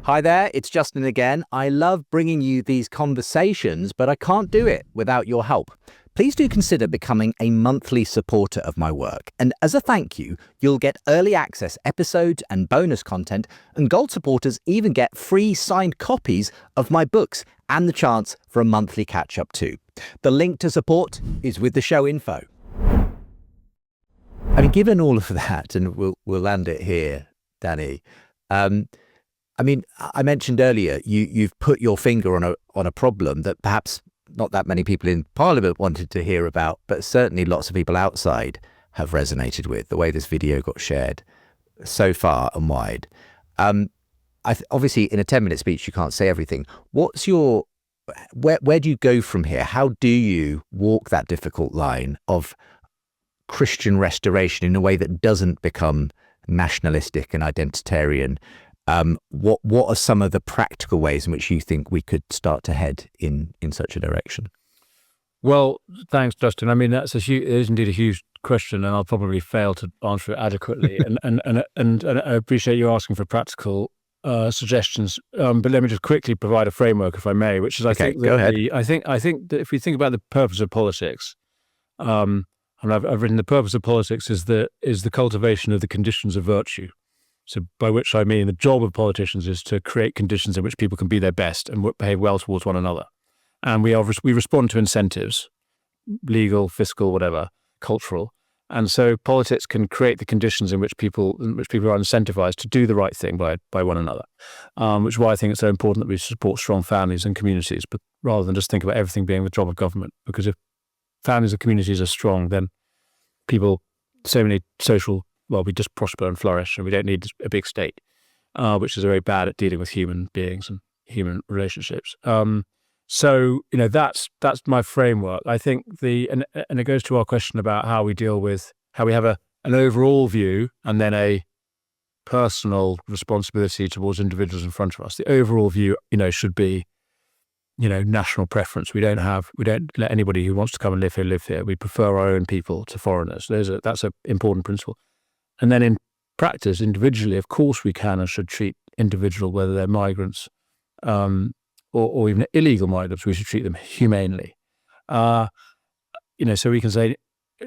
Hi there, it's Justin again. I love bringing you these conversations, but I can't do it without your help. Please do consider becoming a monthly supporter of my work. And as a thank you, you'll get early access episodes and bonus content, and Gold supporters even get free signed copies of my books and the chance for a monthly catch-up too. The link to support is with the show info. I mean, given all of that, and we'll land it here, Danny, I mentioned earlier, you've put your finger on a problem that perhaps not that many people in Parliament wanted to hear about, but certainly lots of people outside have resonated with the way this video got shared so far and wide. Obviously, in a 10-minute speech, you can't say everything. What's where do you go from here? How do you walk that difficult line of Christian restoration in a way that doesn't become nationalistic and identitarian? What are some of the practical ways in which you think we could start to head in such a direction? Well, thanks, Justin. I mean, it is indeed a huge question, and I'll probably fail to answer it adequately. and I appreciate you asking for practical suggestions. But let me just quickly provide a framework, if I may, which is I think that if we think about the purpose of politics, and I've written the purpose of politics is the cultivation of the conditions of virtue. So by which I mean the job of politicians is to create conditions in which people can be their best and behave well towards one another. And we respond to incentives, legal, fiscal, whatever, cultural. And so politics can create the conditions in which people are incentivized to do the right thing by one another, which is why I think it's so important that we support strong families and communities, but rather than just think about everything being the job of government. Because if families and communities are strong, then we just prosper and flourish, and we don't need a big state, which is very bad at dealing with human beings and human relationships. So that's my framework. I think and it goes to our question about how we deal with how we have an overall view and then a personal responsibility towards individuals in front of us. The overall view, should be, national preference. We don't let anybody who wants to come and live here. We prefer our own people to foreigners. That's an important principle. And then in practice, individually, of course, we can and should treat individual, whether they're migrants, or even illegal migrants, we should treat them humanely. So we can say,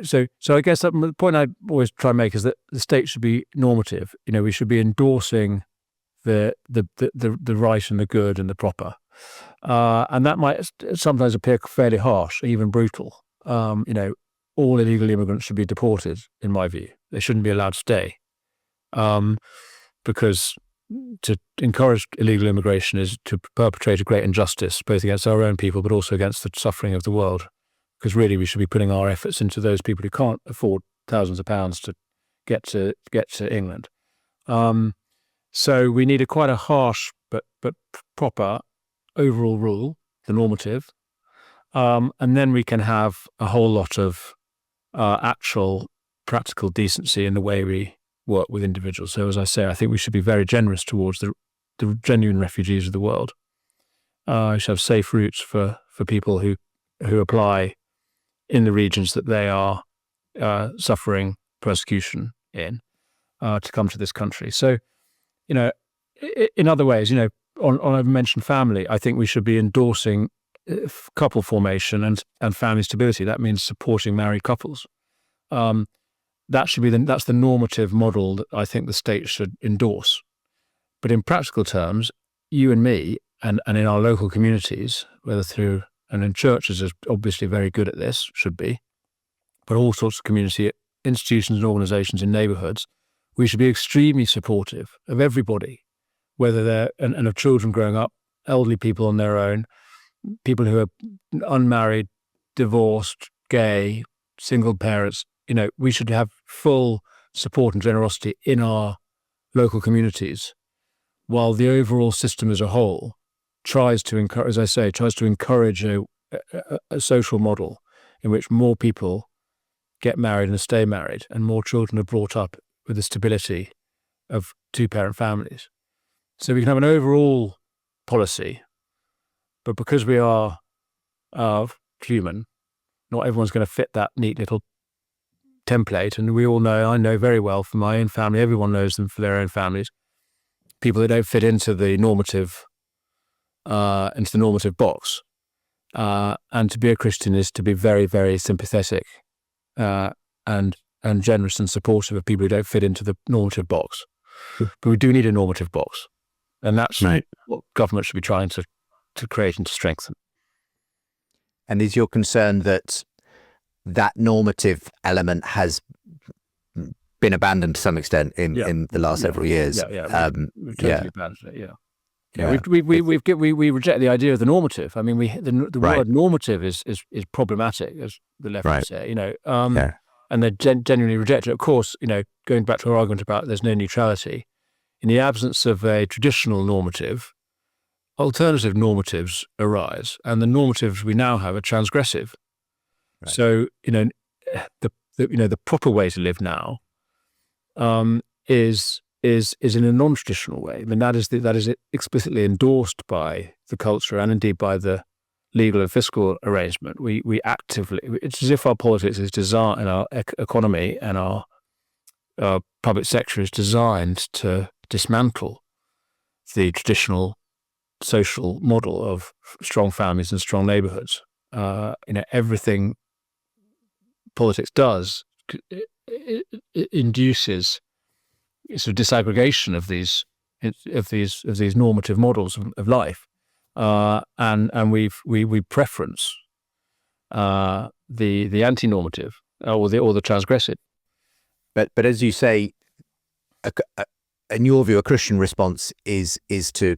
so I guess the point I always try and make is that the state should be normative. We should be endorsing the right and the good and the proper. And that might sometimes appear fairly harsh, even brutal. All illegal immigrants should be deported, in my view. They shouldn't be allowed to stay. Because to encourage illegal immigration is to perpetrate a great injustice, both against our own people, but also against the suffering of the world. Because really, we should be putting our efforts into those people who can't afford thousands of pounds to get to England. So we need quite a harsh but proper overall rule, the normative, and then we can have a whole lot of actual practical decency in the way we work with individuals. So as I say, I think we should be very generous towards the genuine refugees of the world. We should have safe routes for people who apply in the regions that they are suffering persecution in to come to this country. So, in other ways, on I've mentioned family, I think we should be endorsing couple formation and family stability. That means supporting married couples. That's the normative model that I think the state should endorse. But in practical terms, you and me, and in our local communities, and in churches are obviously very good at this, should be, but all sorts of community institutions and organizations in neighborhoods, we should be extremely supportive of everybody, whether they're, and of children growing up, elderly people on their own, people who are unmarried, divorced, gay, single parents. We should have full support and generosity in our local communities, while the overall system as a whole tries to encourage a social model in which more people get married and stay married, and more children are brought up with the stability of two-parent families. So we can have an overall policy, but because we are human, not everyone's going to fit that neat little template. And we all know, I know very well from my own family, everyone knows them for their own families, people that don't fit into the normative box. And to be a Christian is to be very, very sympathetic and generous and supportive of people who don't fit into the normative box. But we do need a normative box. And that's right. What government should be trying to create and to strengthen. And is your concern that normative element has been abandoned to some extent in the last several years? We've totally abandoned it, we reject the idea of the normative. I mean, the word normative is problematic, as the left would say, and they genuinely reject it. Of course, going back to our argument about there's no neutrality, in the absence of a traditional normative, alternative normatives arise, and the normatives we now have are transgressive. Right. So, the proper way to live now is in a non-traditional way. I mean, that is explicitly endorsed by the culture and indeed by the legal and fiscal arrangement. We actively, it's as if our politics is designed, and our economy and our public sector is designed to dismantle the traditional social model of strong families and strong neighborhoods. Everything politics does, it induces sort of disaggregation of these normative models of life, and we preference the anti-normative or the transgressive. But as you say, in your view, a Christian response is to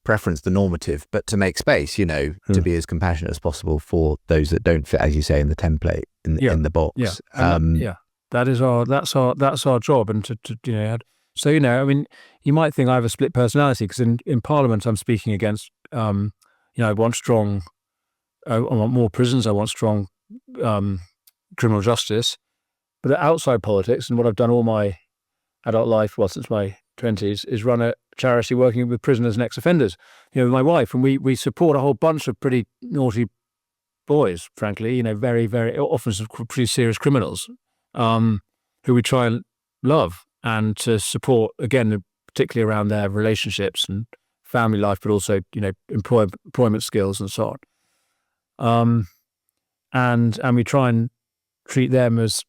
preference the normative, but to make space, to be as compassionate as possible for those that don't fit, as you say, in the template, in the box. That's our job, and so I mean, you might think I have a split personality because in Parliament I'm speaking against, I want more prisons, I want strong criminal justice, but outside politics, and what I've done all my adult life, since my 20s, is run a charity working with prisoners and ex-offenders, with my wife, and we support a whole bunch of pretty naughty boys, frankly, very, very often some pretty serious criminals, who we try and love and to support, again, particularly around their relationships and family life, but also, employment skills and so on. And we try and treat them as,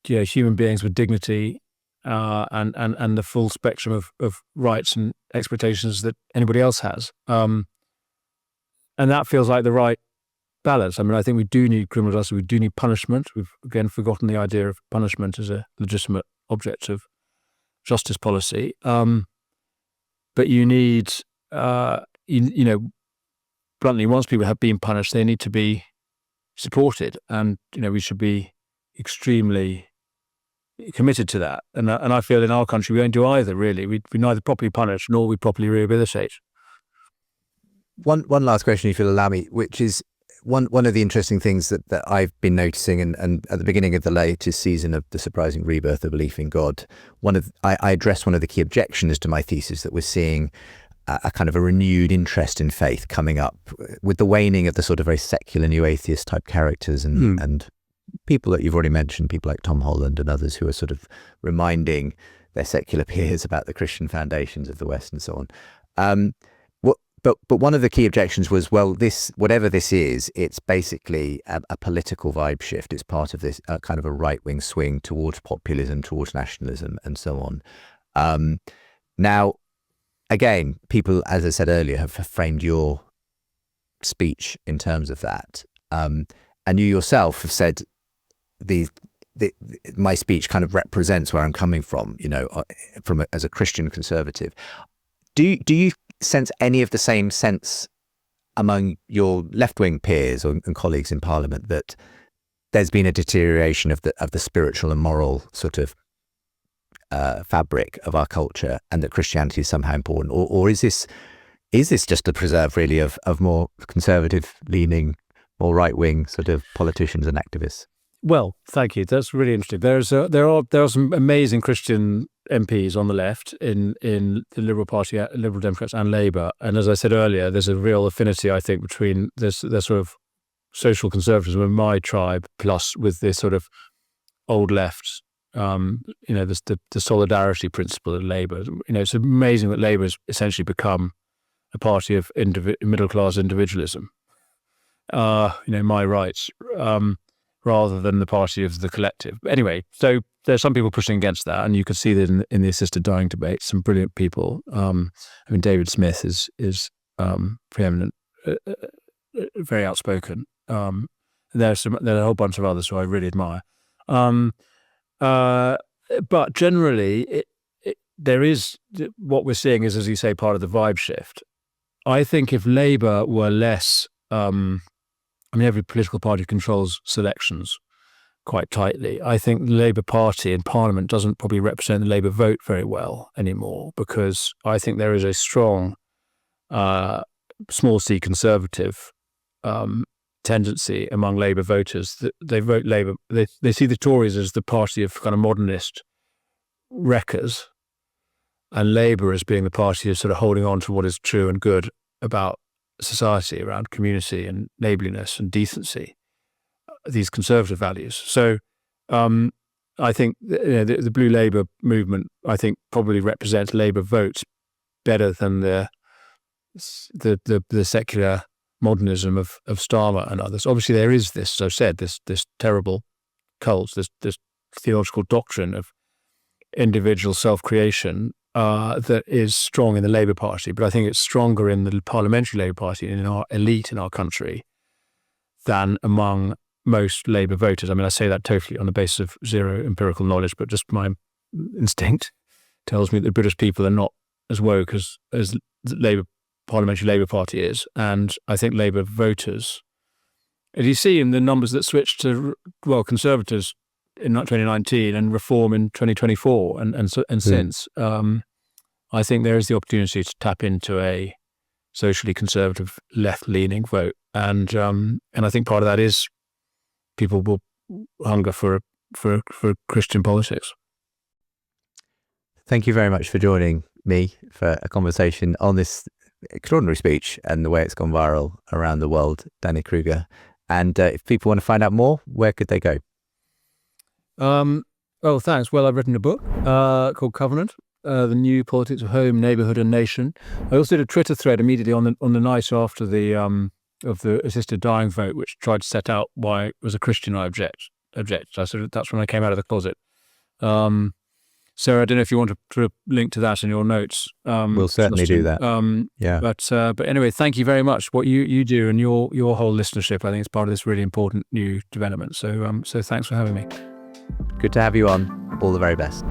human beings with dignity, and the full spectrum of rights and expectations that anybody else has. And that feels like the right balance. I mean, I think we do need criminal justice. We do need punishment. We've again forgotten the idea of punishment as a legitimate object of justice policy. But you need, bluntly, once people have been punished, they need to be supported, and we should be extremely committed to that. And I feel in our country we don't do either. Really, we neither properly punish nor we properly rehabilitate. One last question, if you'll allow me, which is one of the interesting things that I've been noticing, and at the beginning of the latest season of the Surprising Rebirth of Belief in God, I addressed one of the key objections to my thesis, that we're seeing a kind of a renewed interest in faith coming up with the waning of the sort of very secular new atheist type characters and people that you've already mentioned, people like Tom Holland and others who are sort of reminding their secular peers about the Christian foundations of the West and so on. But one of the key objections was, whatever this is, it's basically a political vibe shift. It's part of this kind of a right-wing swing towards populism, towards nationalism, and so on. Now, again, people, as I said earlier, have framed your speech in terms of that. And you yourself have said my speech kind of represents where I'm coming from, as a Christian conservative. Do you sense any of the same sense among your left-wing peers and colleagues in Parliament that there's been a deterioration of the spiritual and moral sort of fabric of our culture, and that Christianity is somehow important, or is this just a preserve really of more conservative-leaning, more right-wing sort of politicians and activists? Well, thank you. That's really interesting. There are some amazing Christian MPs on the left in the Liberal Party, Liberal Democrats, and Labour. And as I said earlier, there's a real affinity, I think, between this sort of social conservatism in my tribe, plus with this sort of old left. The solidarity principle of Labour. It's amazing that Labour has essentially become a party of middle class individualism. My rights. Rather than the party of the collective. But anyway, so there's some people pushing against that, and you can see that in the assisted dying debate, some brilliant people. David Smith is preeminent, very outspoken. There's a whole bunch of others who I really admire. But generally, there is what we're seeing is, as you say, part of the vibe shift. I think if Labour were less. Every political party controls selections quite tightly. I think the Labour Party in Parliament doesn't probably represent the Labour vote very well anymore, because I think there is a strong small c conservative tendency among Labour voters that they vote Labour. They see the Tories as the party of kind of modernist wreckers, and Labour as being the party of sort of holding on to what is true and good about society, around community and neighbourliness and decency, these conservative values. So I think the Blue Labour movement, I think, probably represents Labour votes better than the secular modernism of Starmer and others. Obviously, there is this, as I said, this terrible cult, this theological doctrine of individual self-creation that is strong in the Labour Party, but I think it's stronger in the parliamentary Labour Party and in our elite in our country than among most Labour voters. I mean, I say that totally on the basis of zero empirical knowledge, but just my instinct tells me that British people are not as woke as the parliamentary Labour Party is. And I think Labour voters, as you see in the numbers that switched to, Conservatives in 2019 and Reform in 2024 and since, I think there is the opportunity to tap into a socially conservative, left-leaning vote. And I think part of that is people will hunger for Christian politics. Thank you very much for joining me for a conversation on this extraordinary speech and the way it's gone viral around the world, Danny Kruger. And if people want to find out more, where could they go? Oh, thanks. Well, I've written a book called Covenant, The New Politics of Home, Neighbourhood and Nation. I also did a Twitter thread immediately on the night after the assisted dying vote, which tried to set out why it was a Christian I object. That's when I came out of the closet. Sarah, I don't know if you want to put a link to that in your notes. We'll certainly do that. Yeah. But anyway, thank you very much. What you do and your whole listenership, I think, is part of this really important new development. So thanks for having me. Good to have you on. All the very best.